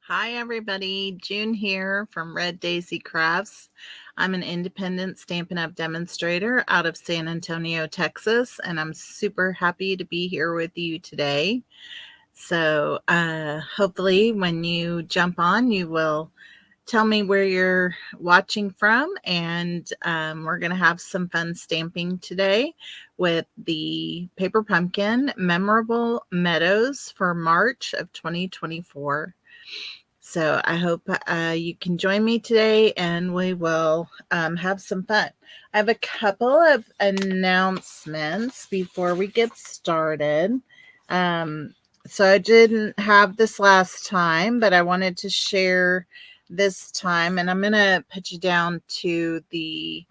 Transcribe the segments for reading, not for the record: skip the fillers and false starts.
Hi everybody, June here from Red Daisy Crafts. I'm an independent Stampin' Up! Demonstrator out of San Antonio, Texas, and I'm super happy to be here with you today. So hopefully when you jump on, you will tell me where you're watching from, and we're going to have some fun stamping today with the Paper Pumpkin Memorable Meadows for March of 2024. So I hope you can join me today and we will have some fun. I have a couple of announcements before we get started. Um, so I didn't have this last time, but I wanted to share this time, and I'm going to put you down to the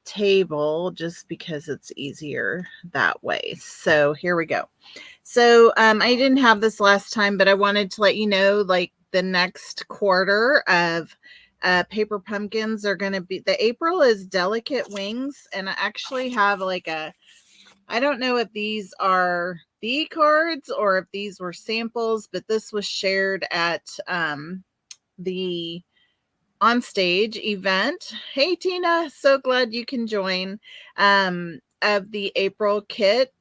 table just because it's easier that way. So here we go. So I didn't have this last time, but I wanted to let you know, like, the next quarter of Paper Pumpkins are going to be, the April is Delicate Wings, and I actually have like I don't know if these are the cards or if these were samples, but this was shared at the on stage event. Hey Tina, so glad you can join, of the April kit.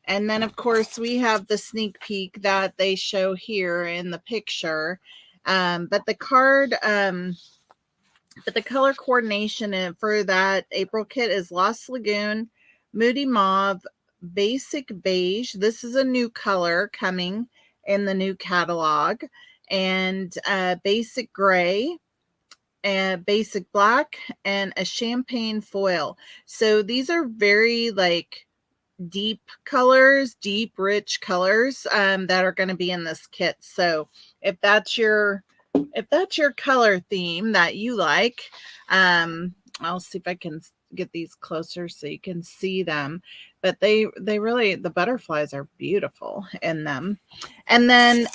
And then of course we have the sneak peek that they show here in the picture. But the card, but the color coordination for that April kit is Lost Lagoon, Moody Mauve, Basic Beige. This is a new color coming in the new catalog, and Basic Gray, and Basic Black, and a Champagne Foil. So these are very like deep colors, deep rich colors that are going to be in this kit. So if that's your color theme that you like, I'll see if I can get these closer so you can see them. But they really, the butterflies are beautiful in them. And then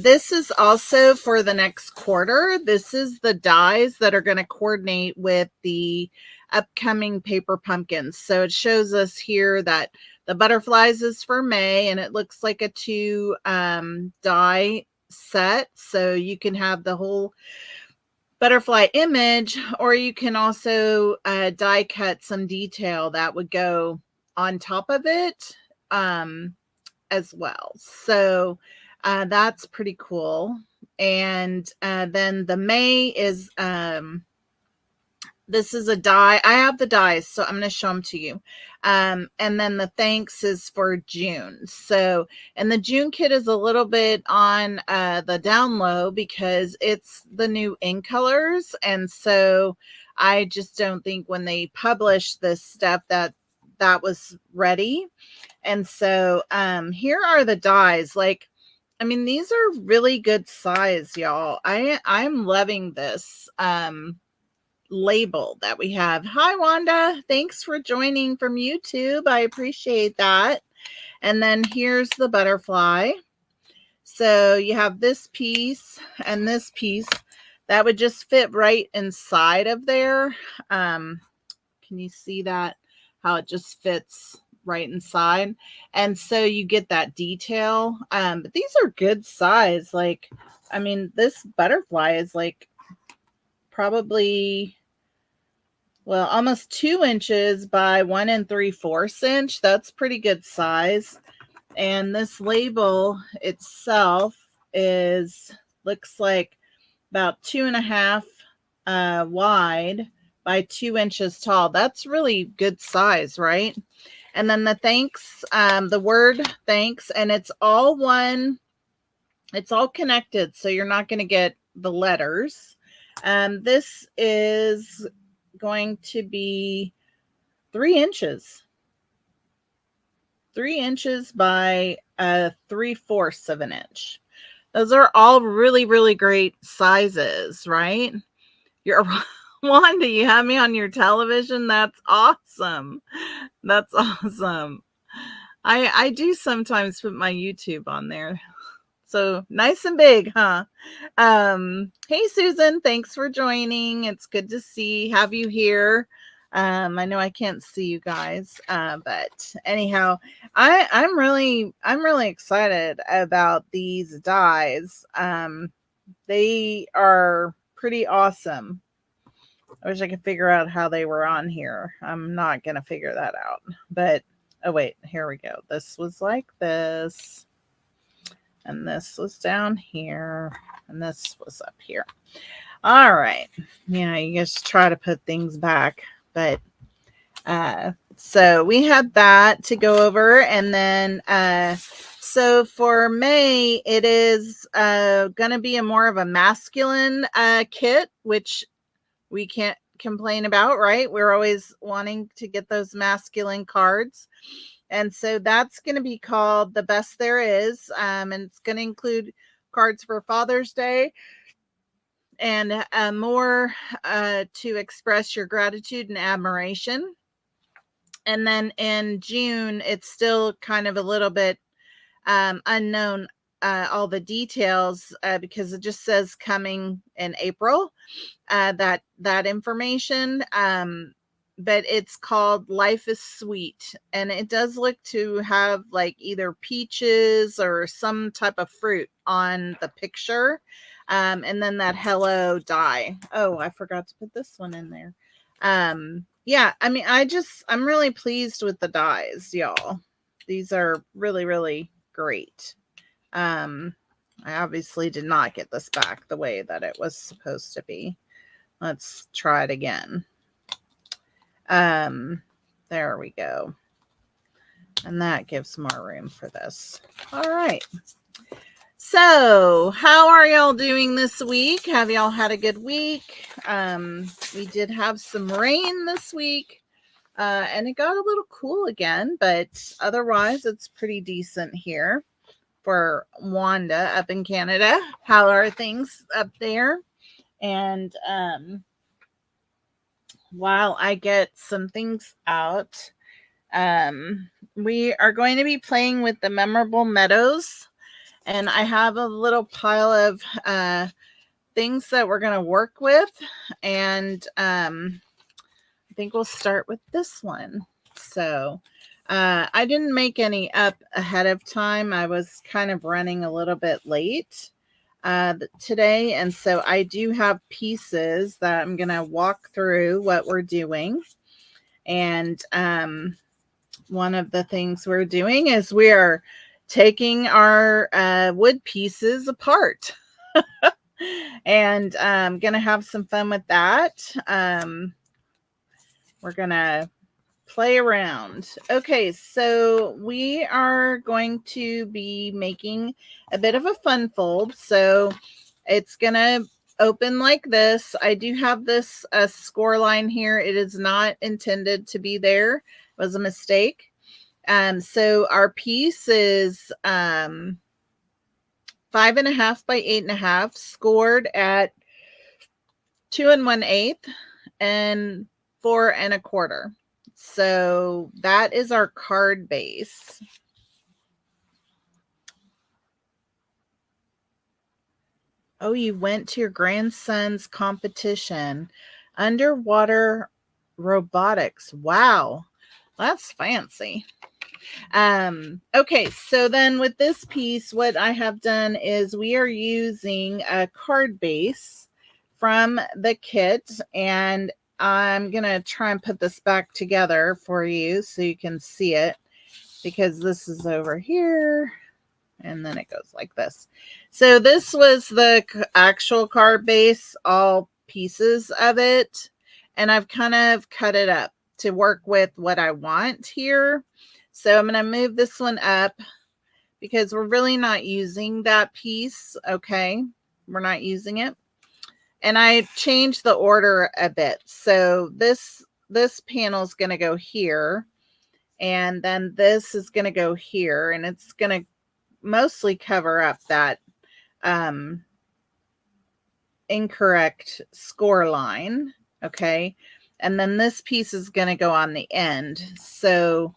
this is also for the next quarter. This is the dies that are going to coordinate with the upcoming Paper Pumpkins. So it shows us here that the butterflies is for May, and it looks like a 2 die set. So you can have the whole butterfly image, or you can also die cut some detail that would go on top of it as well. So that's pretty cool. And then the May is this is a die. I have the dies, so I'm going to show them to you. And then the thanks is for June. So, and the June kit is a little bit on the down low because it's the new ink colors. And so I just don't think when they published this stuff that was ready. And so here are the dies. Like, I mean, these are really good size, y'all. I'm loving this label that we have. Hi Wanda, thanks for joining from YouTube. I appreciate that. And then here's the butterfly. So you have this piece and this piece that would just fit right inside of there. Can you see that? How it just fits right inside. And so you get that detail. But these are good size. Like, I mean, this butterfly is like probably, well, almost 2 inches by 1 3/4 inch. That's pretty good size. And this label itself looks like about 2.5 wide by 2 inches tall. That's really good size, right? And then the thanks, the word thanks, and it's all one, it's all connected, so you're not going to get the letters. This is going to be 3 inches. 3 inches by 3/4 of an inch. Those are all really, really great sizes, right? You're Wanda, you have me on your television. That's awesome. That's awesome. I do sometimes put my YouTube on there. So nice and big, huh? Hey Susan, thanks for joining. It's good to have you here. I know I can't see you guys, but anyhow, I'm really excited about these dies. They are pretty awesome. I wish I could figure out how they were on here. I'm not going to figure that out. But, oh, wait, here we go. This was like this. And this was down here. And this was up here. All right. Yeah, you just try to put things back. But, so we had that to go over. And then, so for May, it is going to be a more of a masculine kit, which we can't complain about, right? We're always wanting to get those masculine cards. And so that's going to be called The Best There Is. And it's going to include cards for Father's Day and more to express your gratitude and admiration. And then in June, it's still kind of a little bit unknown, all the details, because it just says coming in April. That information, but it's called Life is Sweet, and it does look to have like either peaches or some type of fruit on the picture, and then that hello die. Oh, I forgot to put this one in there. Yeah, I mean, I'm really pleased with the dies, y'all. These are really, really great. I obviously did not get this back the way that it was supposed to be. Let's try it again. There we go. And that gives more room for this. All right. So, how are y'all doing this week? Have y'all had a good week? We did have some rain this week, and it got a little cool again, but otherwise it's pretty decent here for Wanda up in Canada. How are things up there? And while I get some things out, we are going to be playing with the Memorable Meadows, and I have a little pile of things that we're going to work with, and I think we'll start with this one. So I didn't make any up ahead of time. I was kind of running a little bit late today, and so I do have pieces that I'm going to walk through what we're doing. And one of the things we're doing is we are taking our wood pieces apart. And I'm going to have some fun with that. We're going to play around. Okay, so we are going to be making a bit of a fun fold. So it's going to open like this. I do have this score line here. It is not intended to be there. It was a mistake. So our piece is 5.5 by 8.5, scored at 2 1/8 and 4 1/4. So that is our card base. Oh, you went to your grandson's competition. Underwater robotics. Wow. That's fancy. Okay, so then with this piece, what I have done is we are using a card base from the kit, and I'm going to try and put this back together for you so you can see it, because this is over here, and then it goes like this. So this was the actual card base, all pieces of it, and I've kind of cut it up to work with what I want here. So I'm going to move this one up because we're really not using that piece. Okay, we're not using it. And I changed the order a bit. So this panel is going to go here, and then this is going to go here, and it's going to mostly cover up that incorrect score line. Okay, and then this piece is going to go on the end. So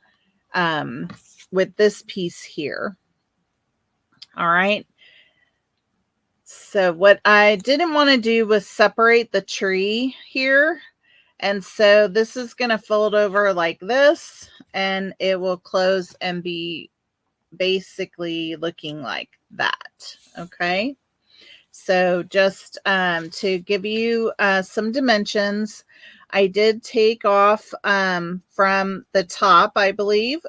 with this piece here. All right. So what I didn't want to do was separate the tree here. And so this is going to fold over like this, and it will close and be basically looking like that. Okay. So just to give you some dimensions, I did take off from the top, I believe,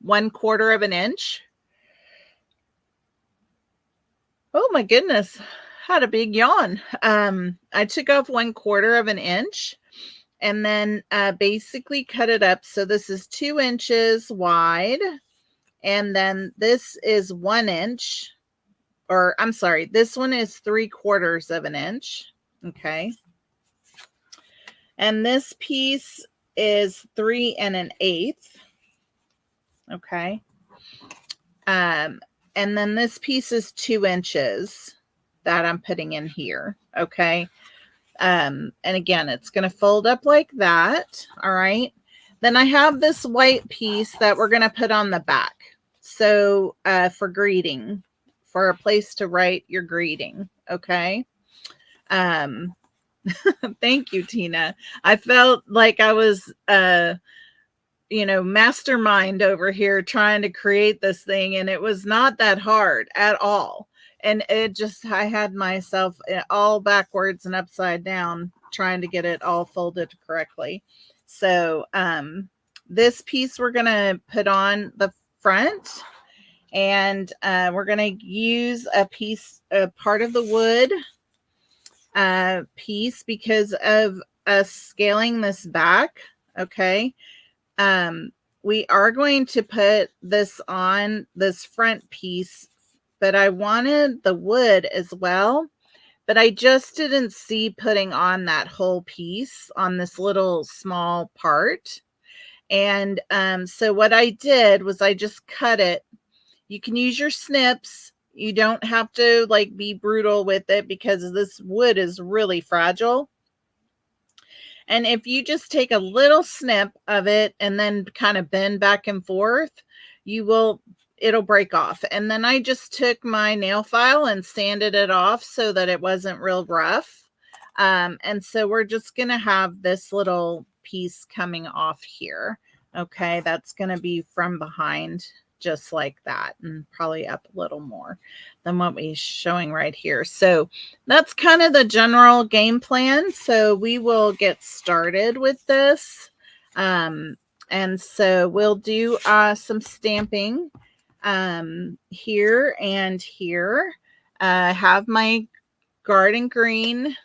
1/4 of an inch. Oh my goodness, had a big yawn. I took off 1/4 of an inch and then basically cut it up. So this is 2 inches wide, and then this is 1 inch, or I'm sorry, this one is 3/4 of an inch. Okay. And this piece is 3 1/8. Okay. And then this piece is 2 inches that I'm putting in here. Okay. And again, it's going to fold up like that. All right. Then I have this white piece that we're going to put on the back. So for greeting, for a place to write your greeting. Okay. Thank you, Tina. I felt like I was mastermind over here trying to create this thing, and it was not that hard at all. And I had myself all backwards and upside down trying to get it all folded correctly. So this piece we're going to put on the front, and we're going to use a part of the wood piece because of us scaling this back. Okay. We are going to put this on this front piece, but I wanted the wood as well, but I just didn't see putting on that whole piece on this little small part. And so what I did was I just cut it. You can use your snips. You don't have to like be brutal with it because this wood is really fragile. And if you just take a little snip of it and then kind of bend back and forth, it'll break off. And then I just took my nail file and sanded it off so that it wasn't real rough. And so we're just going to have this little piece coming off here. Okay, that's going to be from behind, just like that, and probably up a little more than what we're showing right here. So that's kind of the general game plan. So we will get started with this. And so we'll do some stamping here and here. I have my garden green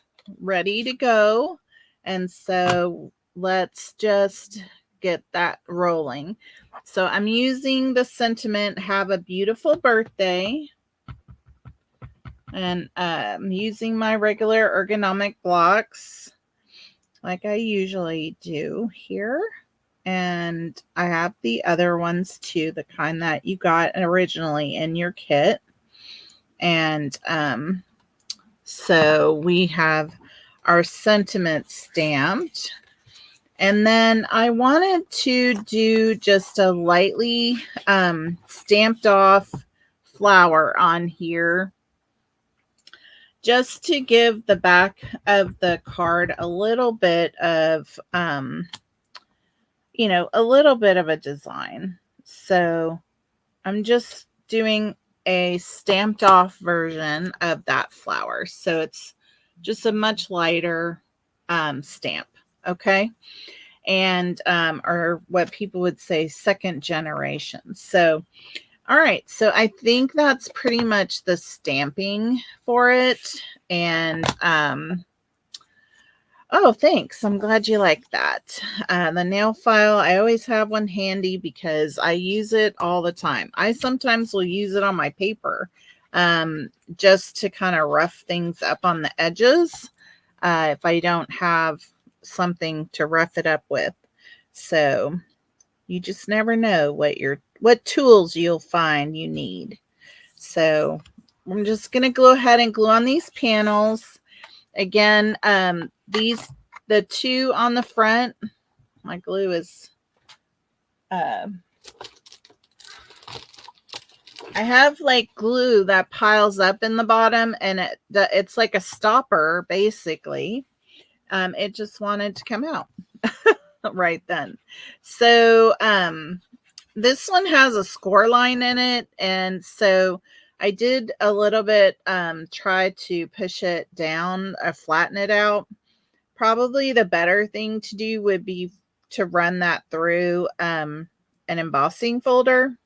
ready to go. And so let's just get that rolling. So I'm using the sentiment, have a beautiful birthday. And I'm using my regular ergonomic blocks like I usually do here. And I have the other ones too, the kind that you got originally in your kit. And so we have our sentiment stamped. And then I wanted to do just a lightly stamped off flower on here, just to give the back of the card a little bit of, a little bit of a design. So I'm just doing a stamped off version of that flower. So it's just a much lighter stamp. Okay. And or what people would say second generation. So all right, so I think that's pretty much the stamping for it. And oh, thanks, I'm glad you like that. The nail file, I always have one handy because I use it all the time. I sometimes will use it on my paper just to kind of rough things up on the edges if I don't have something to rough it up with. So you just never know what tools you'll find you need. So I'm just going to go ahead and glue on these panels. Again, the two on the front, my glue is, I have like glue that piles up in the bottom, and it's like a stopper basically. It just wanted to come out right then. So this one has a score line in it, and so I did a little bit try to push it down, flatten it out. Probably the better thing to do would be to run that through an embossing folder.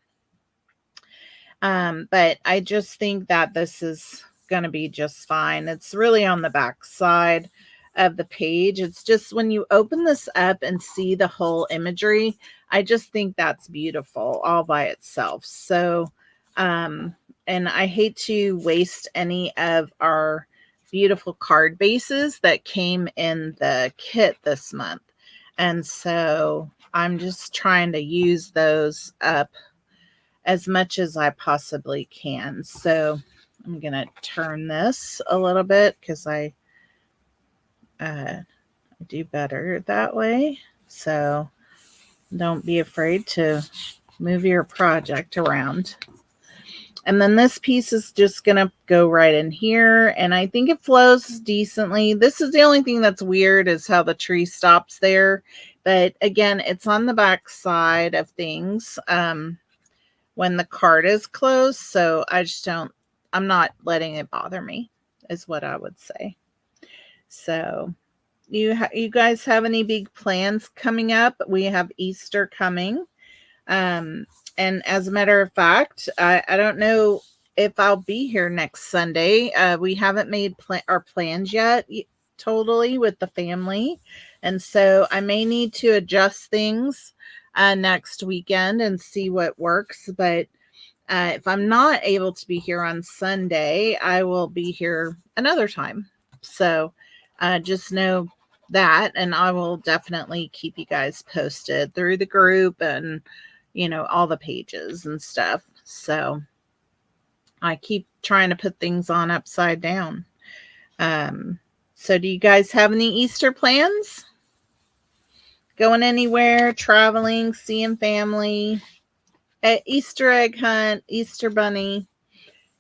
But I just think that this is going to be just fine. It's really on the back side of the page. It's just when you open this up and see the whole imagery, I just think that's beautiful all by itself. So, and I hate to waste any of our beautiful card bases that came in the kit this month. And so I'm just trying to use those up as much as I possibly can. So I'm going to turn this a little bit because I do better that way. So don't be afraid to move your project around. And then this piece is just going to go right in here. And I think it flows decently. This is the only thing that's weird is how the tree stops there. But again, it's on the back side of things when the card is closed. So I'm not letting it bother me is what I would say. So you guys have any big plans coming up? We have Easter coming. And as a matter of fact, I don't know if I'll be here next Sunday. We haven't made our plans yet totally with the family. And so I may need to adjust things next weekend and see what works. But if I'm not able to be here on Sunday, I will be here another time. So just know that, and I will definitely keep you guys posted through the group and, you know, all the pages and stuff. So I keep trying to put things on upside down. So do you guys have any Easter plans? Going anywhere, traveling, seeing family, Easter egg hunt, Easter bunny,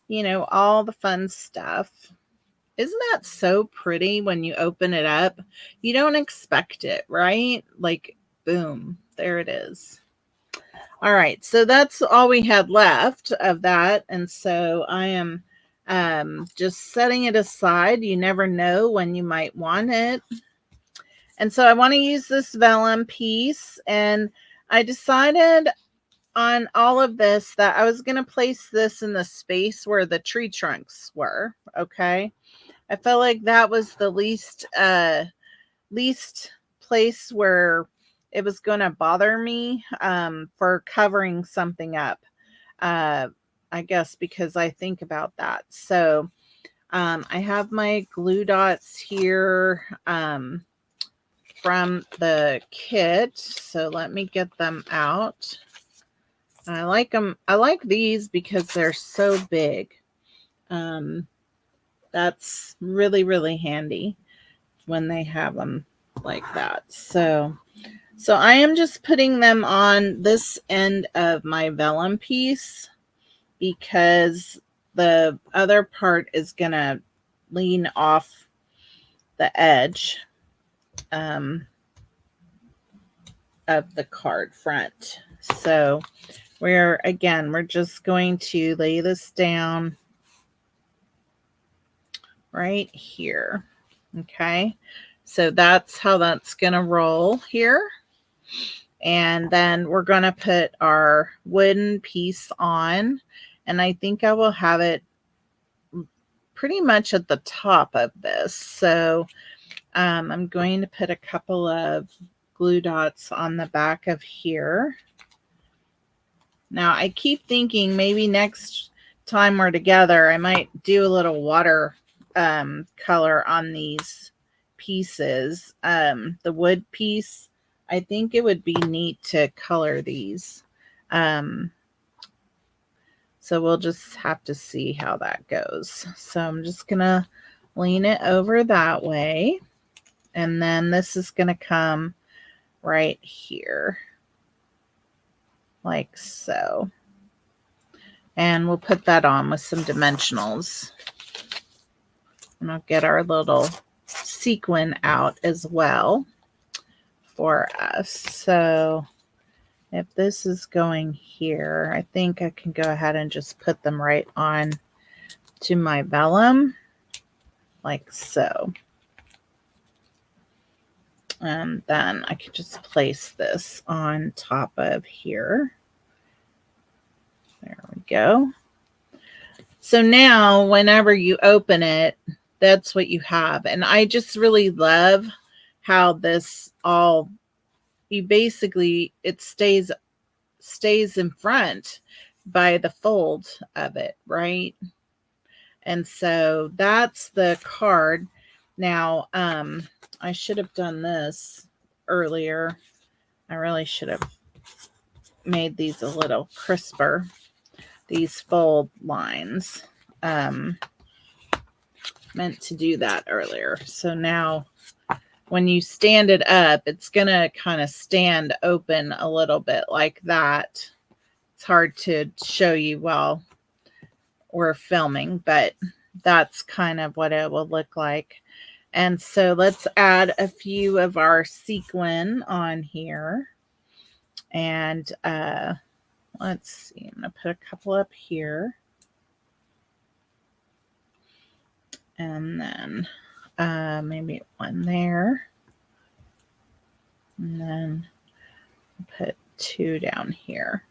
you know, all the fun stuff. Isn't that so pretty when you open it up? You don't expect it, right? Like, boom, there it is. All right, so that's all we had left of that. And so I am just setting it aside. You never know when you might want it. And so I want to use this vellum piece. And I decided on all of this that I was going to place this in the space where the tree trunks were. Okay. I felt like that was the least place where it was going to bother me for covering something up. I guess because I think about that. So I have my glue dots here from the kit. So let me get them out. I like them. I like these because they're so big. That's really, really handy when they have them like that. So I am just putting them on this end of my vellum piece because the other part is going to lean off the edge of the card front. So we're just going to lay this down right here. Okay. So that's how that's going to roll here. And then we're going to put our wooden piece on. And I think I will have it pretty much at the top of this. So I'm going to put a couple of glue dots on the back of here. Now I keep thinking maybe next time we're together, I might do a little water color on these pieces. The wood piece, I think it would be neat to color these. So we'll just have to see how that goes. So I'm just going to lean it over that way. And then this is going to come right here. Like so. And we'll put that on with some dimensionals. And I'll get our little sequin out as well for us. So if this is going here, I think I can go ahead and just put them right on to my vellum, like so. And then I can just place this on top of here. There we go. So now whenever you open it, that's what you have. And I just really love how this all, you basically, it stays in front by the fold of it, right? And so that's the card. Now, I should have done this earlier. I really should have made these a little crisper, these fold lines. Meant to do that earlier. So now when you stand it up, it's going to kind of stand open a little bit like that. It's hard to show you while we're filming, but that's kind of what it will look like. And so let's add a few of our sequin on here. And let's see, I'm going to put a couple up here. And then maybe one there. And then put two down here,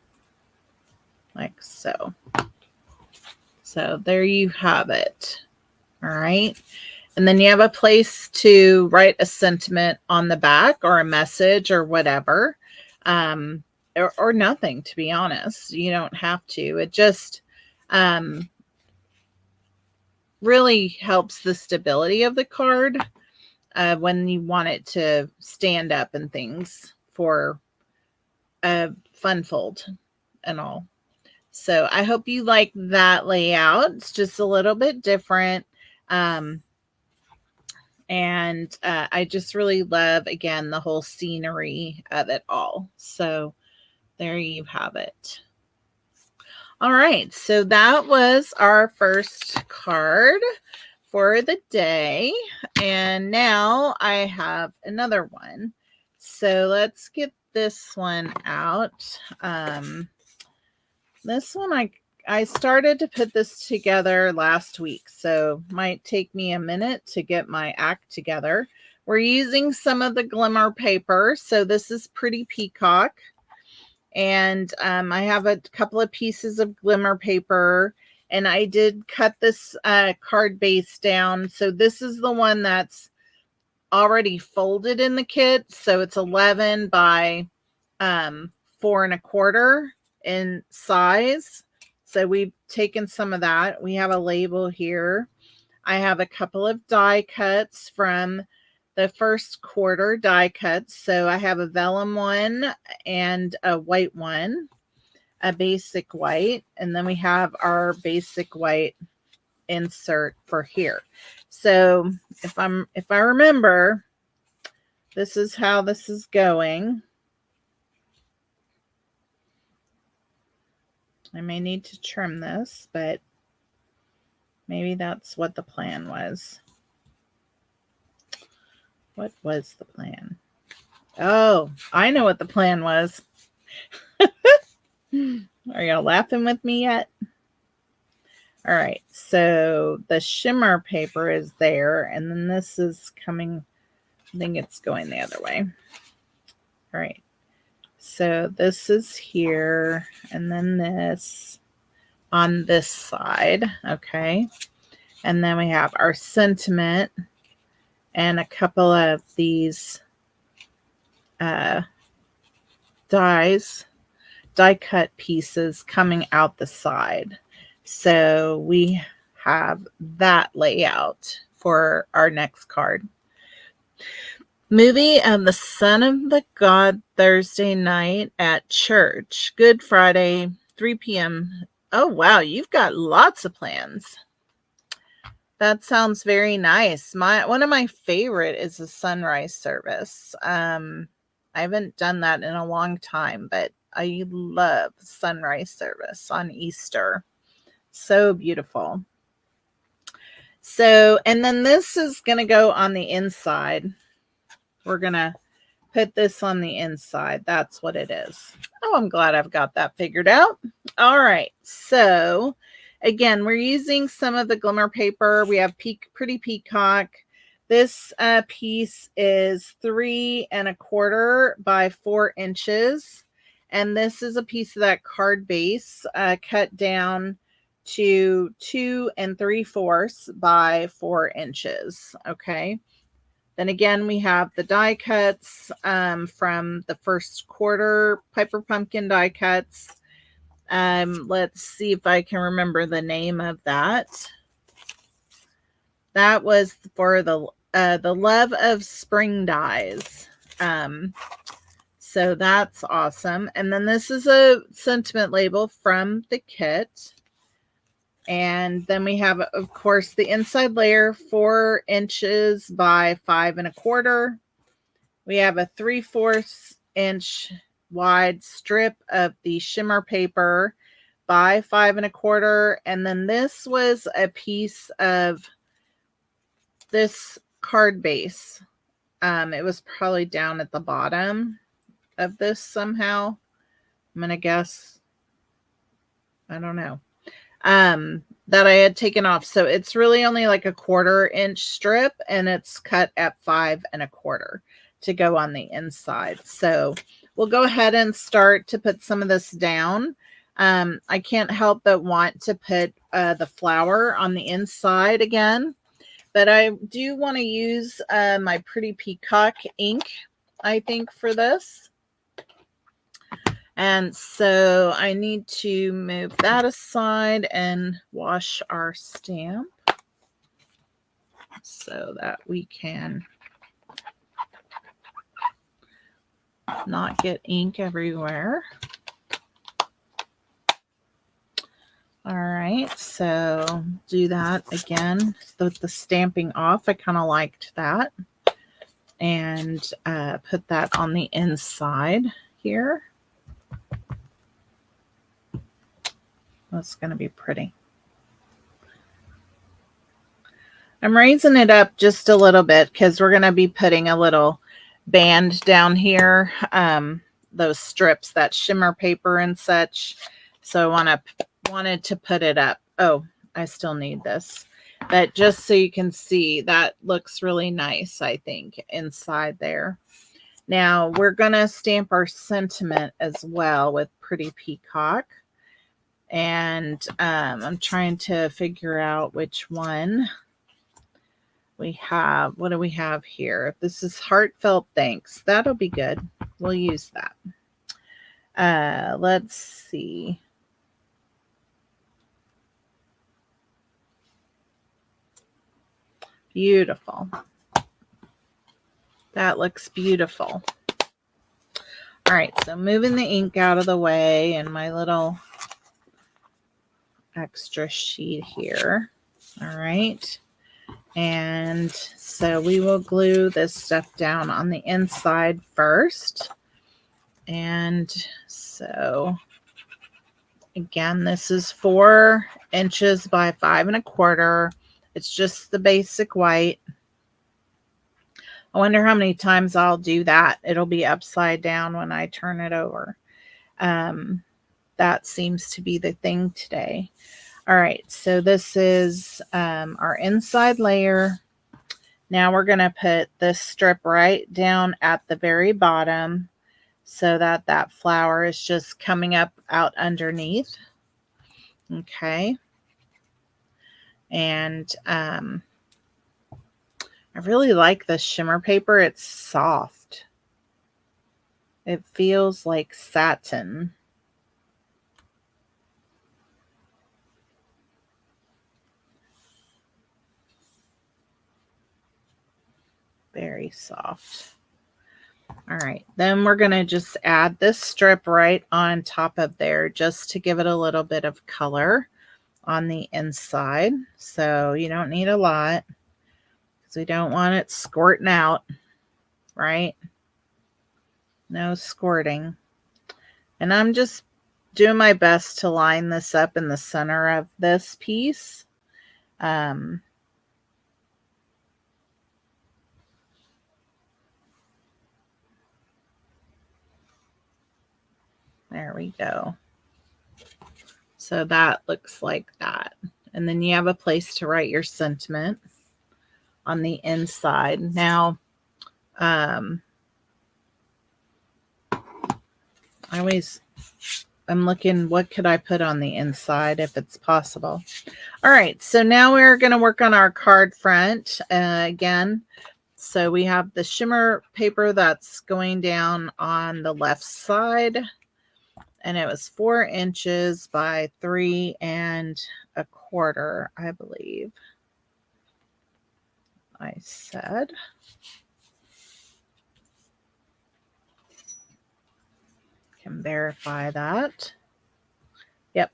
like so. So there you have it. All right. And then you have a place to write a sentiment on the back or a message or whatever, or nothing, to be honest. You don't have to. It just really helps the stability of the card when you want it to stand up and things for a fun fold and all. So I hope you like that layout. It's just a little bit different. And I just really love, again, the whole scenery of it all. So there you have it. All right. So that was our first card for the day. And now I have another one. So let's get this one out. This one, I started to put this together last week, so might take me a minute to get my act together. We're using some of the glimmer paper, so this is Pretty Peacock. And I have a couple of pieces of glimmer paper, and I did cut this card base down. So this is the one that's already folded in the kit. So it's 11 by 4 1/4 in size. So we've taken some of that. We have a label here. I have a couple of die cuts from the first quarter die cuts. So I have a vellum one and a white one, a basic white, and then we have our basic white insert for here. So if I remember, this is how this is going. I may need to trim this, but maybe that's what the plan was. What was the plan? Oh, I know what the plan was. Are y'all laughing with me yet? All right, so the shimmer paper is there, and then this is coming, I think it's going the other way. All right, so this is here, and then this on this side, okay? And then we have our sentiment and a couple of these die cut pieces coming out the side. So we have that layout for our next card. Movie of the Son of the God Thursday night at church. Good Friday, 3 p.m. Oh, wow. You've got lots of plans. That sounds very nice. One of my favorite is the sunrise service. I haven't done that in a long time, but I love sunrise service on Easter. So beautiful. So, and then this is going to go on the inside. We're going to put this on the inside. That's what it is. Oh, I'm glad I've got that figured out. All right. So again, we're using some of the glimmer paper. We have Pretty Peacock. This piece is 3¼ by 4 inches. And this is a piece of that card base cut down to 2 3/4 by 4 inches. Okay. Then again, we have the die cuts from the first quarter Piper Pumpkin die cuts. Let's see if I can remember the name of that. That was for the Love of Spring dies. So that's awesome. And then this is a sentiment label from the kit. And then we have, of course, the inside layer, 4 inches by 5 1/4. We have a 3/4 inch wide strip of the shimmer paper by 5 1/4. And then this was a piece of this card base. It was probably down at the bottom of this somehow. I'm going to guess. I don't know. That I had taken off. So it's really only like a 1/4 inch strip, and it's cut at 5 1/4 to go on the inside. So we'll go ahead and start to put some of this down. I can't help but want to put the flower on the inside again, but I do want to use my Pretty Peacock ink, I think, for this. And so I need to move that aside and wash our stamp so that we can not get ink everywhere. All right, so do that again with the stamping off. I kind of liked that. And put that on the inside here. That's going to be pretty. I'm raising it up just a little bit because we're going to be putting a little band down here. Those strips, that shimmer paper and such. So I wanted to put it up. Oh, I still need this. But just so you can see, that looks really nice, I think, inside there. Now we're going to stamp our sentiment as well with Pretty Peacock. And I'm trying to figure out which one we have. What do we have here? This is Heartfelt Thanks. That'll be good. We'll use that. Let's see. Beautiful. That looks beautiful. All right, so moving the ink out of the way and my little extra sheet here. All right. And so we will glue this stuff down on the inside first. And so again, this is 4 inches by 5 1/4. It's just the basic white. I wonder how many times I'll do that. It'll be upside down when I turn it over. That seems to be the thing today. All right, so this is our inside layer. Now we're going to put this strip right down at the very bottom so that that flower is just coming up out underneath. Okay. And I really like this shimmer paper. It's soft. It feels like satin. Very soft. All right, then we're going to just add this strip right on top of there just to give it a little bit of color on the inside. So you don't need a lot because we don't want it squirting out, right? No squirting. And I'm just doing my best to line this up in the center of this piece. There we go. So that looks like that. And then you have a place to write your sentiment on the inside. Now, I'm looking, what could I put on the inside if it's possible? All right, so now we're going to work on our card front again. So we have the shimmer paper that's going down on the left side, and it was 4 inches by 3 1/4, I believe I said. Can verify that. Yep,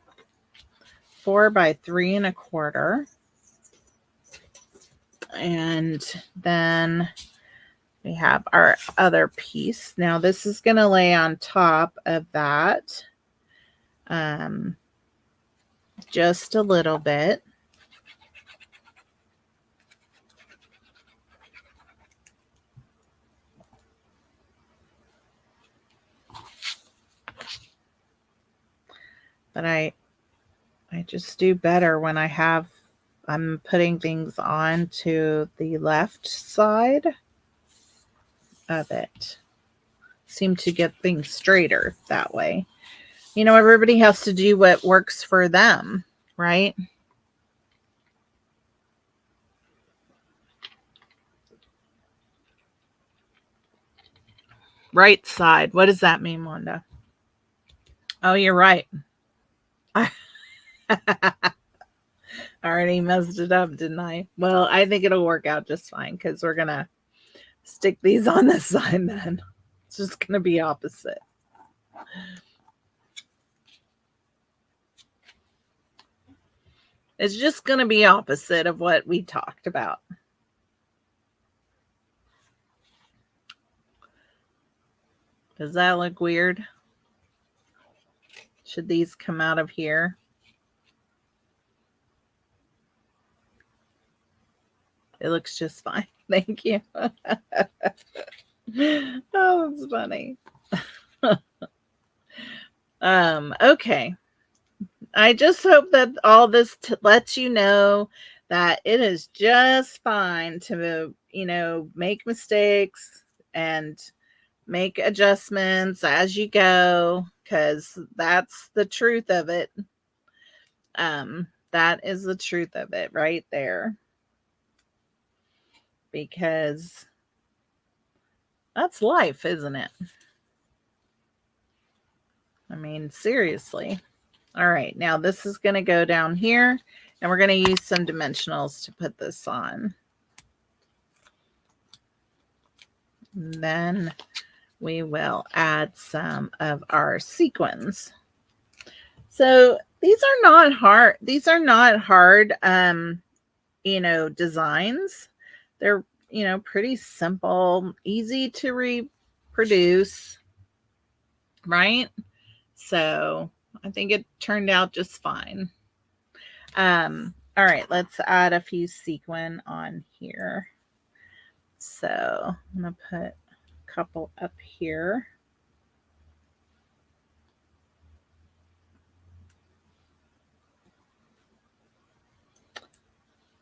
4 by 3 1/4. And then we have our other piece. Now this is going to lay on top of that just a little bit. But I just do better when I'm putting things on to the left side of it. Seem to get things straighter that way. You know, everybody has to do what works for them, right? Right side. What does that mean, Wanda? Oh, you're right. I already messed it up, didn't I? Well, I think it'll work out just fine because we're going to stick these on this side then. It's just going to be opposite. It's just going to be opposite of what we talked about. Does that look weird? Should these come out of here? It looks just fine. Thank you. Oh, that's funny. Okay. I just hope that all this lets you know that it is just fine to, make mistakes and make adjustments as you go, because that's the truth of it. That is the truth of it right there. Because that's life, isn't it? I mean, seriously. All right, now this is going to go down here, and we're going to use some dimensionals to put this on. And then we will add some of our sequins. So these are not hard. These are not hard, designs. They're, pretty simple, easy to reproduce, right? So I think it turned out just fine. All right, let's add a few sequin on here. So I'm going to put a couple up here.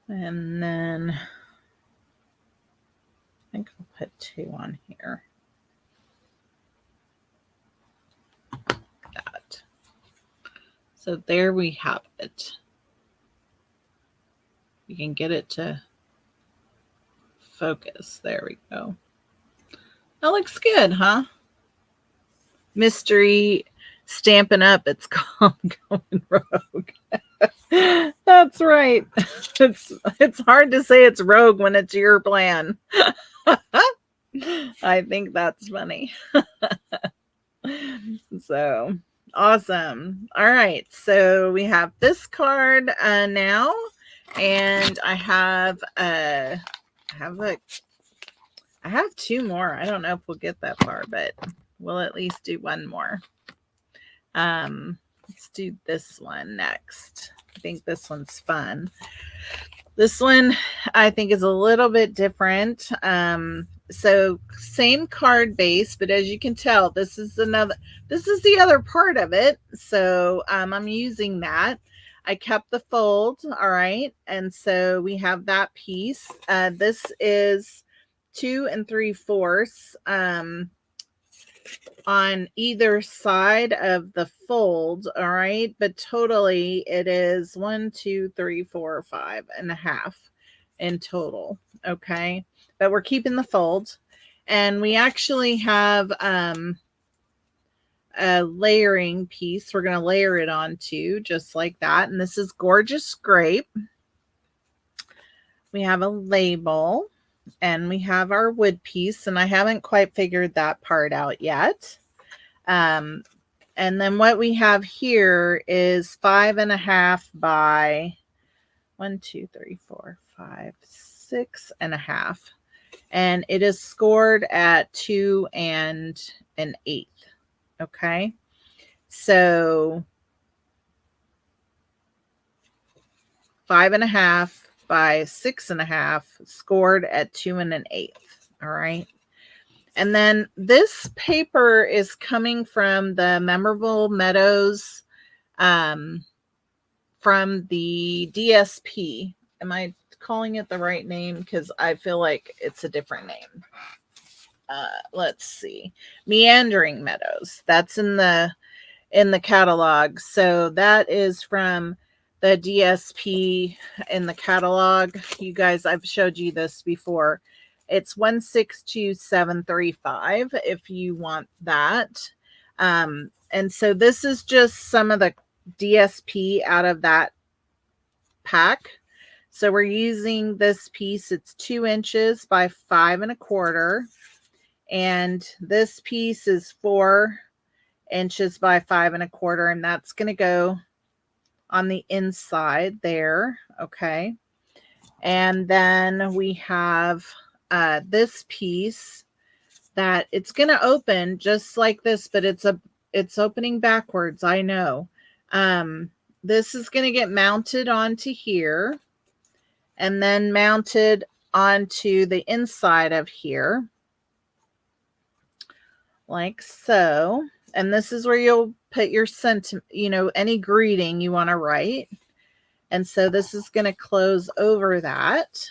And then I think I'll put 2 on here. That. So there we have it. You can get it to focus. There we go. That looks good, huh? Mystery Stampin' Up. It's called Going Rogue. That's right. It's hard to say it's rogue when it's your plan. I think that's funny. So awesome. All right. So we have this card now, and I have 2 more. I don't know if we'll get that far, but we'll at least do one more. Let's do this one next. I think this one's fun. This one I think is a little bit different. So same card base, but as you can tell, this is the other part of it. So I'm using that. I kept the fold, all right. And so we have that piece. This is 2 3/4 on either side of the fold, all right. But totally it is 1, 2, 3, 4, 5.5 in total, okay. But we're keeping the fold, and we actually have a layering piece we're going to layer it onto just like that. And this is Gorgeous Grape. We have a label, and we have our wood piece, and I haven't quite figured that part out yet. And then what we have here is 5.5 by 1, 2, 3, 4, 5, 6.5. And it is scored at 2 1/8. Okay. So 5.5 by 6.5 scored at 2 1/8. All right. And then this paper is coming from the Memorable Meadows from the DSP. Am I calling it the right name? Because I feel like it's a different name. Let's see. Meandering Meadows. That's in the catalog. So that is from the DSP in the catalog. You guys, I've showed you this before. It's 162735 if you want that. And so this is just some of the DSP out of that pack. So we're using this piece. It's 2 inches by 5 1/4. And this piece is 4 inches by 5 1/4. And that's going to go on the inside there. Okay. And then we have this piece that it's going to open just like this, but it's opening backwards. I know. This is going to get mounted onto here and then mounted onto the inside of here like so. And this is where you'll put your any greeting you want to write. And so this is going to close over that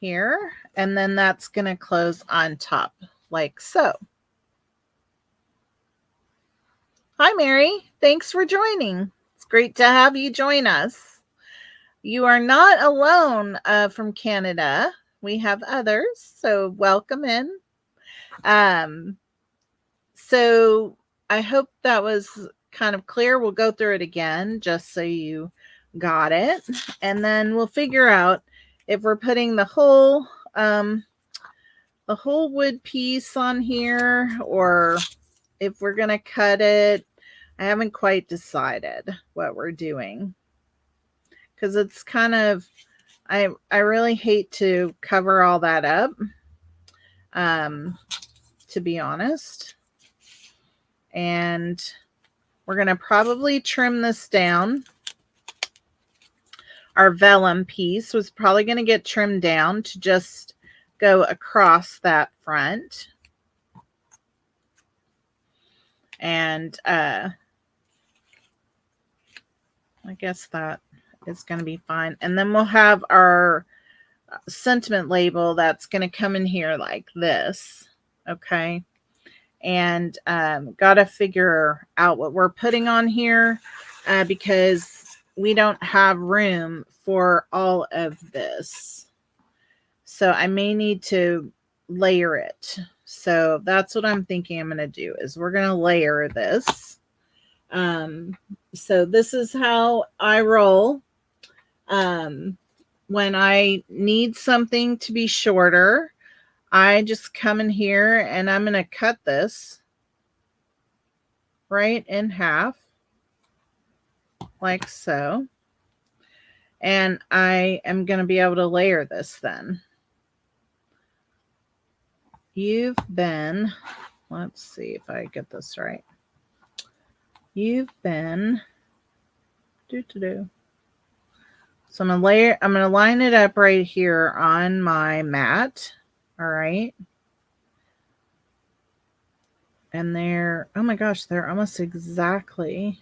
here. And then that's going to close on top like so. Hi, Mary. Thanks for joining. It's great to have you join us. You are not alone from Canada. We have others, so welcome in. So I hope that was kind of clear. We'll go through it again just so you got it. And then we'll figure out if we're putting the whole wood piece on here or if we're going to cut it. I haven't quite decided what we're doing because it's kind of, I really hate to cover all that up, to be honest. And we're going to probably trim this down. Our vellum piece was probably going to get trimmed down to just go across that front. And I guess that is going to be fine. And then we'll have our sentiment label that's going to come in here like this. Okay. And got to figure out what we're putting on here because we don't have room for all of this. So I may need to layer it. So that's what I'm thinking I'm going to do is we're going to layer this. So this is how I roll. When I need something to be shorter, I just come in here and I'm going to cut this right in half like so. And I am going to be able to layer this then. You've been, let's see if I get this right. You've been, So I'm gonna line it up right here on my mat. All right. And they're, oh my gosh, they're almost exactly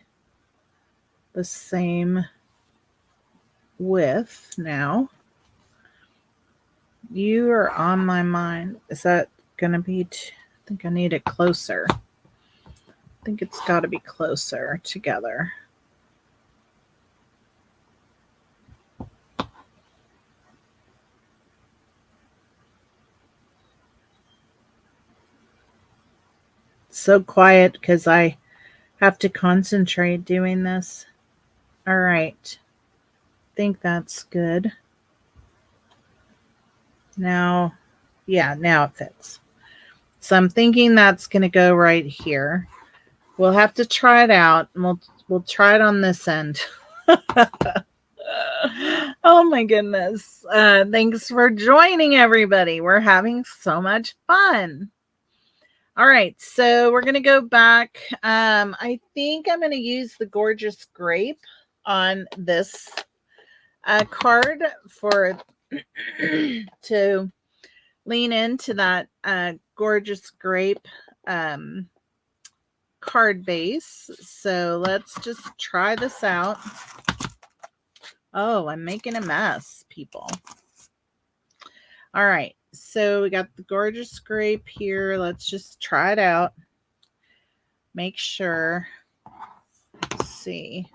the same width now. You are on my mind. Is that gonna be, I think I need it closer. I think it's got to be closer together. So quiet because I have to concentrate doing this. All right. I think that's good. Now, yeah, now it fits. So I'm thinking that's going to go right here. We'll have to try it out. And we'll try it on this end. Oh my goodness. Thanks for joining, everybody. We're having so much fun. All right, so we're going to go back. I think I'm going to use the Gorgeous Grape on this card for to lean into that Gorgeous Grape card base. So let's just try this out. Oh, I'm making a mess, people. All right, so we got the Gorgeous Grape here. Let's just try it out. Make sure. Let's see.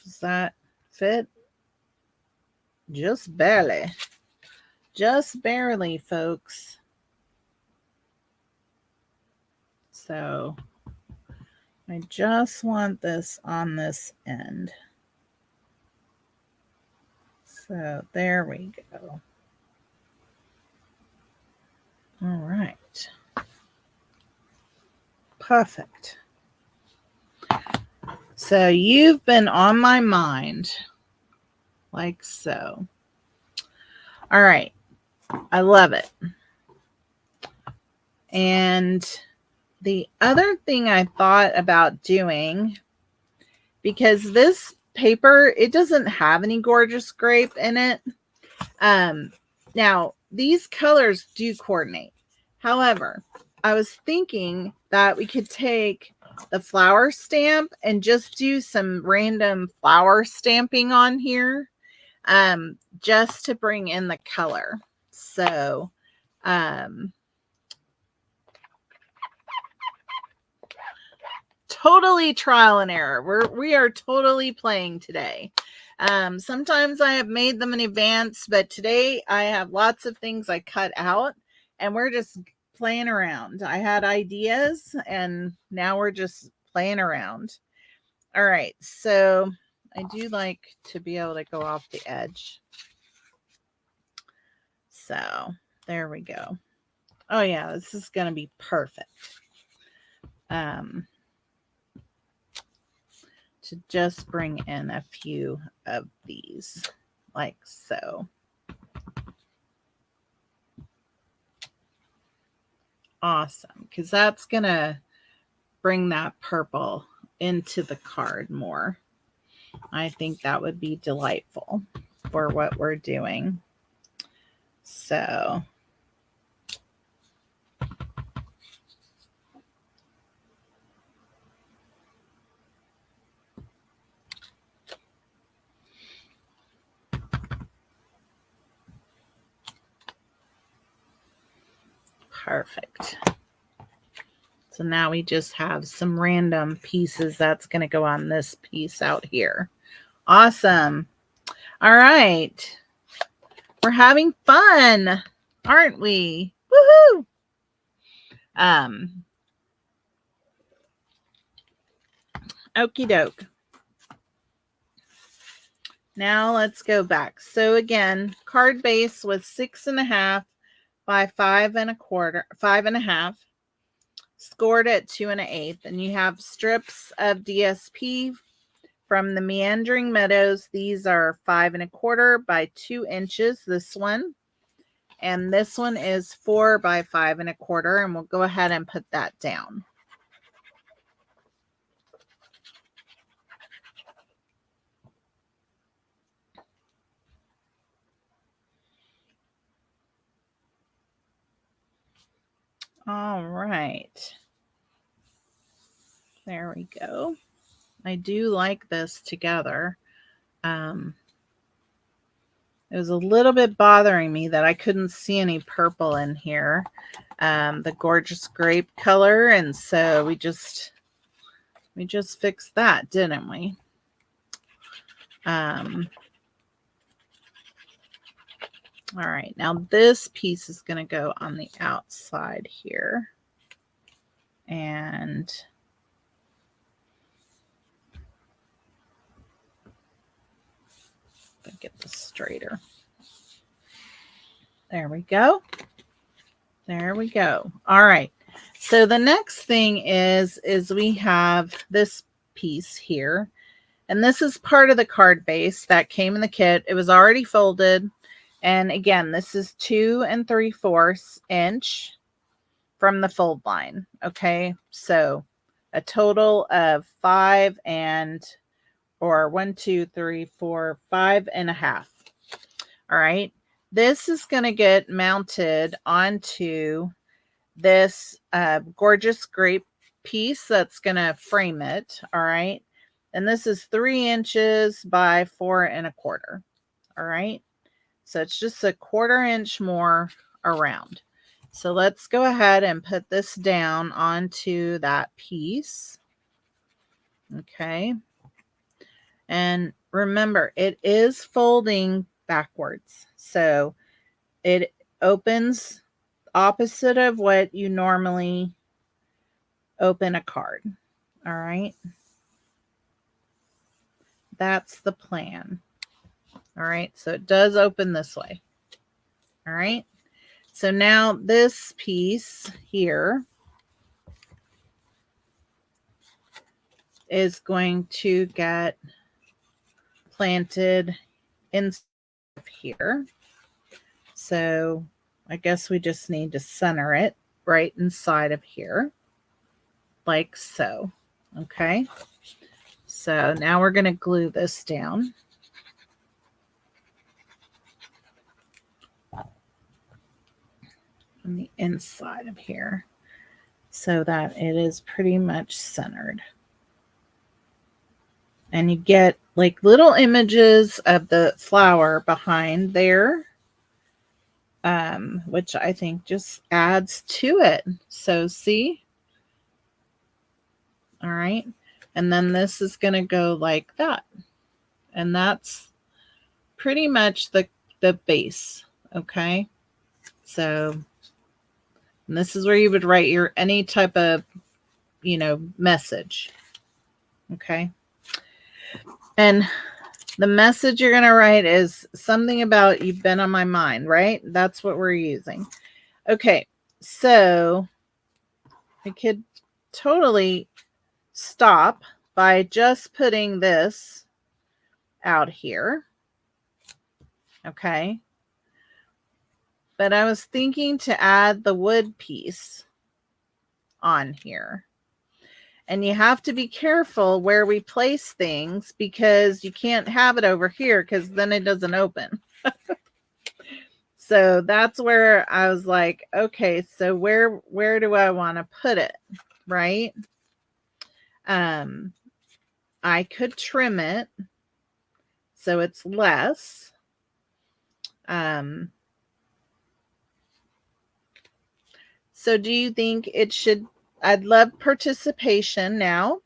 Does that fit? Just barely. Just barely, folks. So I just want this on this end. So there we go. All right. Perfect. So you've been on my mind like so. All right. I love it. And the other thing I thought about doing, because this paper, it doesn't have any Gorgeous Grape in it. Now, these colors do coordinate. However, I was thinking that we could take the flower stamp and just do some random flower stamping on here, just to bring in the color. So, totally trial and error. We are totally playing today. Sometimes I have made them in advance, but today I have lots of things I cut out and we're just playing around. I had ideas and now we're just playing around. All right, so I do like to be able to go off the edge. So there we go. Oh yeah, this is going to be perfect. To just bring in a few of these like so. Awesome, because that's going to bring that purple into the card more. I think that would be delightful for what we're doing. So perfect. So now we just have some random pieces that's going to go on this piece out here. Awesome. All right. We're having fun, aren't we? Woohoo! Okie doke. Now let's go back. So again, card base was 6.5 by 5.25, scored at 2 1/8, and you have strips of DSP from the Meandering Meadows. These are 5 1/4 by 2 inches. This one, and this one is 4 by 5 1/4, and we'll go ahead and put that down. All right. There we go. I do like this together. It was a little bit bothering me that I couldn't see any purple in here. The gorgeous grape color, and so we just fixed that, didn't we? All right, now this piece is going to go on the outside here. And get this straighter. There we go. There we go. All right. So the next thing is we have this piece here. And this is part of the card base that came in the kit. It was already folded. And again, this is 2 3/4 inch from the fold line. Okay. So a total of 5 or 1, 2, 3, 4, 5.5. All right. This is going to get mounted onto this gorgeous grape piece that's going to frame it. All right. And this is 3 inches by 4 1/4. All right. So it's just a 1/4 inch more around. So let's go ahead and put this down onto that piece. Okay. And remember, it is folding backwards. So it opens opposite of what you normally open a card. All right. That's the plan. All right. So it does open this way. All right. So now this piece here is going to get planted inside of here. So I guess we just need to center it right inside of here, like so. Okay. So now we're going to glue this down. On the inside of here so that it is pretty much centered. And you get like little images of the flower behind there, which I think just adds to it. So see? All right. And then this is going to go like that. And that's pretty much the base. Okay. So this is where you would write your any type of, message. Okay. And the message you're going to write is something about you've been on my mind, right? That's what we're using. Okay. So I could totally stop by just putting this out here. Okay. But I was thinking to add the wood piece on here. And you have to be careful where we place things because you can't have it over here because then it doesn't open. So that's where I was like, okay, so where do I want to put it? Right? I could trim it so it's less. So do you think it should, I'd love participation now.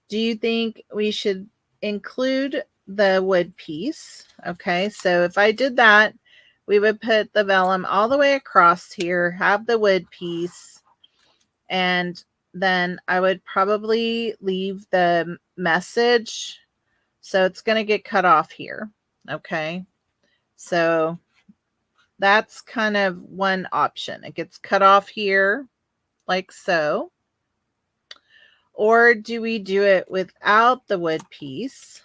Do you think we should include the wood piece? Okay, so if I did that, we would put the vellum all the way across here, have the wood piece, and then I would probably leave the message. So it's going to get cut off here. Okay, so that's kind of one option. It gets cut off here like so. Or do we do it without the wood piece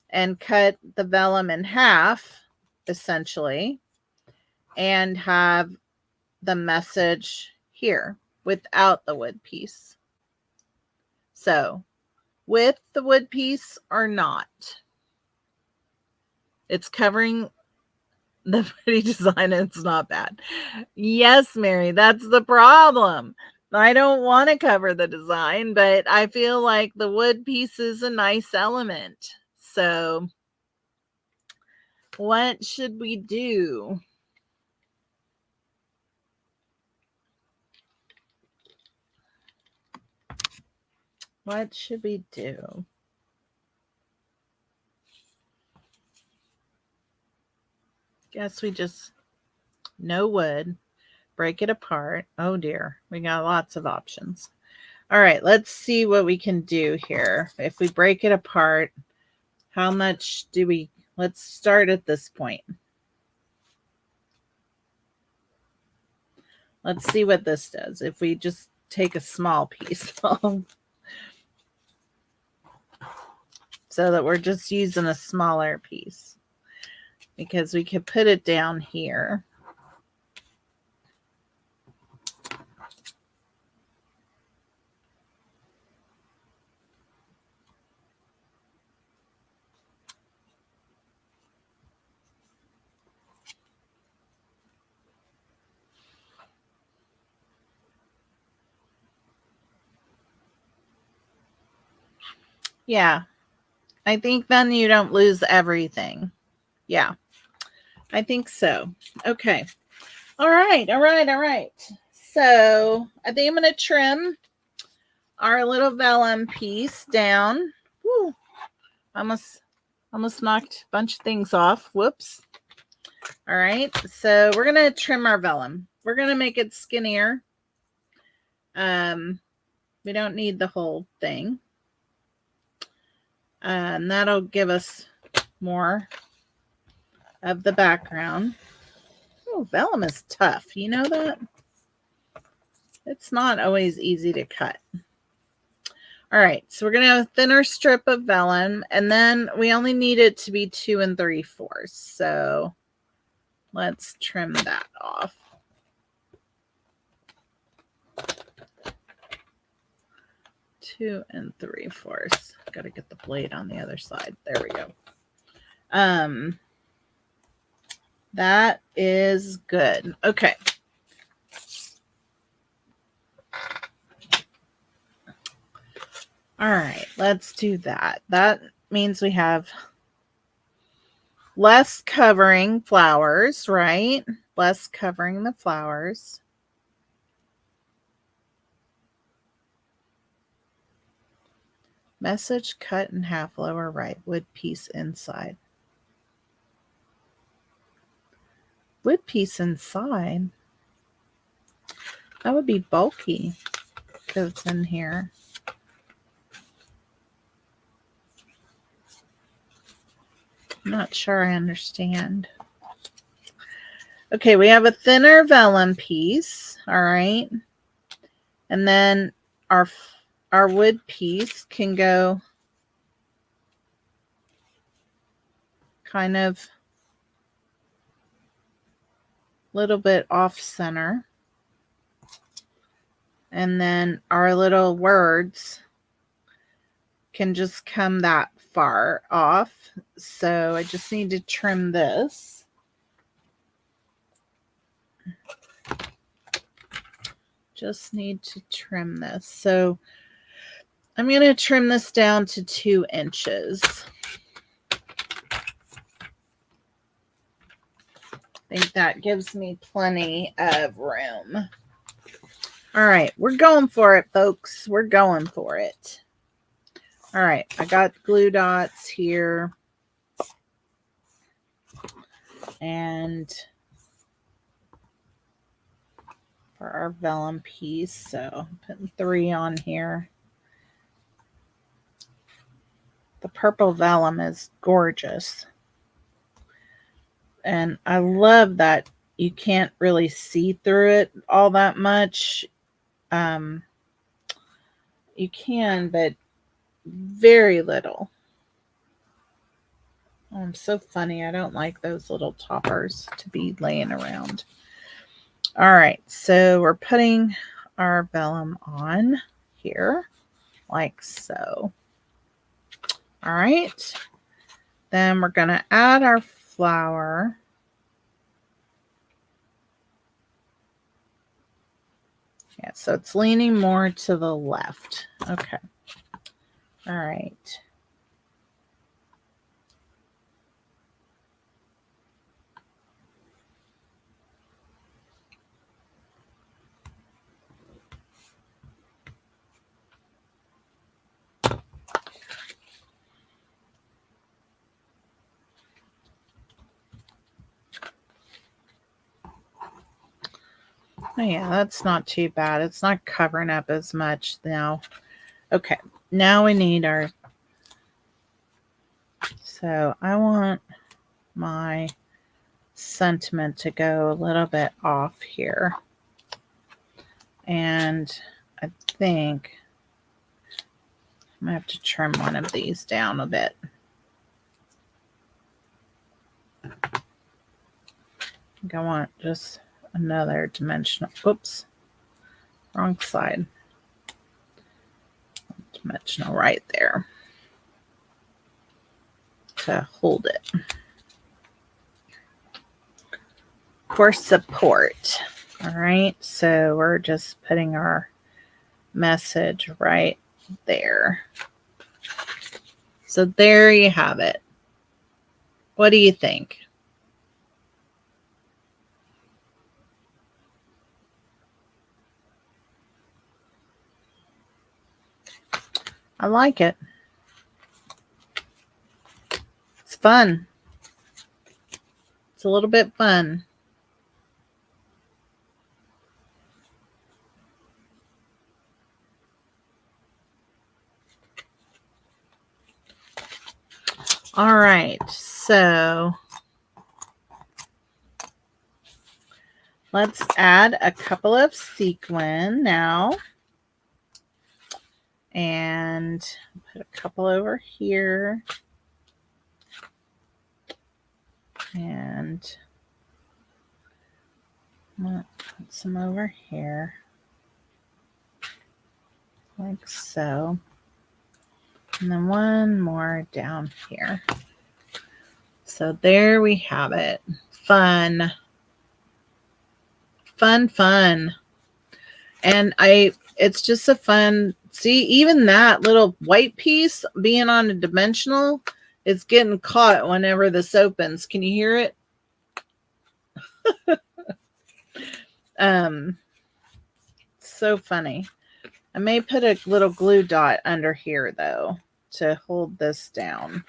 and cut the vellum in half, essentially, and have the message here without the wood piece? So, with the wood piece or not? It's covering the pretty design, it's not bad. Yes, Mary, that's the problem. I don't want to cover the design, but I feel like the wood piece is a nice element. So, what should we do? What should we do? Guess we just no wood, break it apart. Oh dear, we got lots of options. All right, let's see what we can do here. If we break it apart, how much do we, let's start at this point. Let's see what this does. If we just take a small piece so that we're just using a smaller piece, because we could put it down here. Yeah, I think then you don't lose everything. Yeah, I think so. Okay. All right. So I think I'm going to trim our little vellum piece down. Woo, almost knocked a bunch of things off. Whoops. All right. So we're going to trim our vellum. We're going to make it skinnier. We don't need the whole thing. And that'll give us more of the background. Oh, vellum is tough. You know that? It's not always easy to cut. All right, so we're going to have a thinner strip of vellum, and then we only need it to be 2 3/4. So let's trim that off. Two and 3/4. Got to get the blade on the other side. There we go. That is good. Okay. All right, let's do that. That means we have less covering flowers, right? Less covering the flowers. Message cut in half, lower right, wood piece inside. Wood piece inside? That would be bulky because it's in here. I'm not sure I understand. Okay, we have a thinner vellum piece, all right? And then our wood piece can go kind of a little bit off center. And then our little words can just come that far off. So I just need to trim this. Just need to trim this. So I'm going to trim this down to 2 inches. I think that gives me plenty of room. All right, we're going for it, folks. We're going for it. All right, I got glue dots here. And for our vellum piece, so I'm putting 3 on here. The purple vellum is gorgeous. And I love that you can't really see through it all that much. You can, but very little. Oh, I'm so funny. I don't like those little toppers to be laying around. All right, so we're putting our vellum on here like so. All right, then we're going to add our flower. Yeah, so it's leaning more to the left. Okay. All right. Oh, yeah, that's not too bad. It's not covering up as much now. Okay, now we need our... So I want my sentiment to go a little bit off here. And I think I'm going to have to trim one of these down a bit. I think I want just another dimensional. Oops, wrong side. Dimensional right there to hold it for support. All right, so we're just putting our message right there. So there you have it. What do you think? I like it. It's fun. It's a little bit fun. All right, so let's add a couple of sequin now. And put a couple over here. And put some over here. Like so. And then one more down here. So there we have it. Fun. Fun, fun. And it's just a fun, see, even that little white piece being on a dimensional, it's getting caught whenever this opens. Can you hear it? So funny. I may put a little glue dot under here though to hold this down.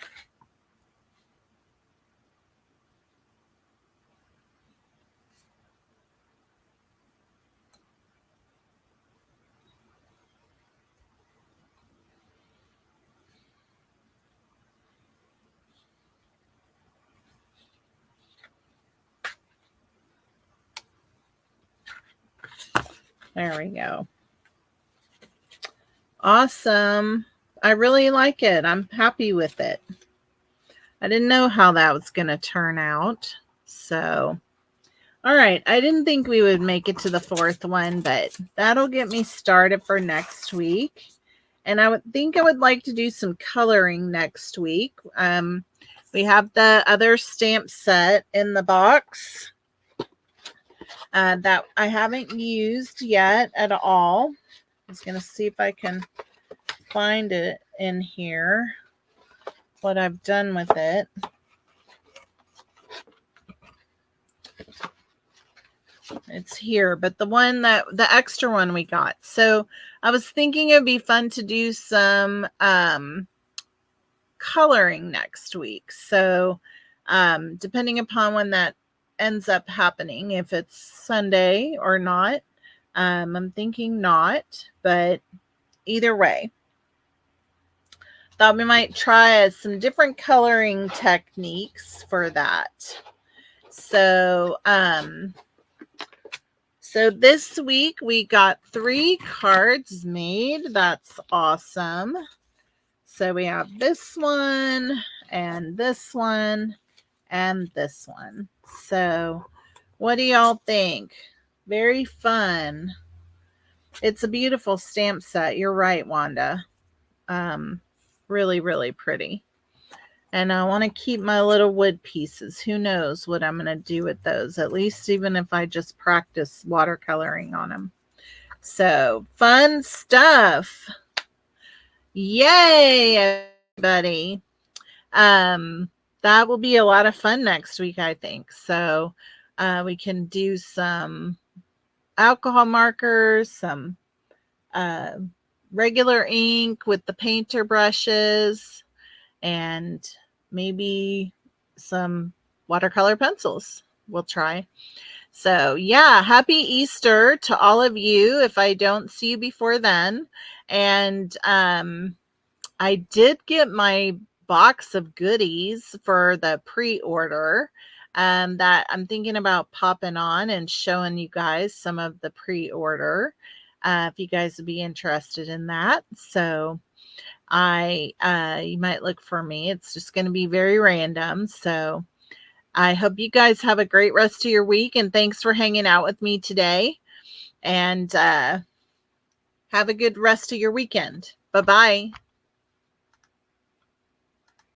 There we go. Awesome. I really like it. I'm happy with it. I didn't know how that was going to turn out. So, all right. I didn't think we would make it to the fourth one, but that'll get me started for next week. And I would think I would like to do some coloring next week. We have the other stamp set in the box that I haven't used yet at all. I was going to see if I can find it in here, what I've done with it. It's here, but the extra one we got. So I was thinking it'd be fun to do some coloring next week. So depending upon when that ends up happening, if it's Sunday or not, I'm thinking not, but either way, thought we might try some different coloring techniques for that. So so this week we got 3 cards made. That's awesome. So we have this one and this one and this one. So what do y'all think? Very fun. It's a beautiful stamp set. You're right, Wanda. Really, really pretty. And I want to keep my little wood pieces. Who knows what I'm going to do with those, at least even if I just practice watercoloring on them. So fun stuff. Yay, everybody. That will be a lot of fun next week, I think. So we can do some alcohol markers, some uh, regular ink with the painter brushes, and maybe some watercolor pencils. We'll try. So, yeah, happy Easter to all of you if I don't see you before then. And I did get my box of goodies for the pre-order that I'm thinking about popping on and showing you guys some of the pre-order if you guys would be interested in that. So you might look for me. It's just going to be very random. So I hope you guys have a great rest of your week, and thanks for hanging out with me today. And have a good rest of your weekend. Bye-bye.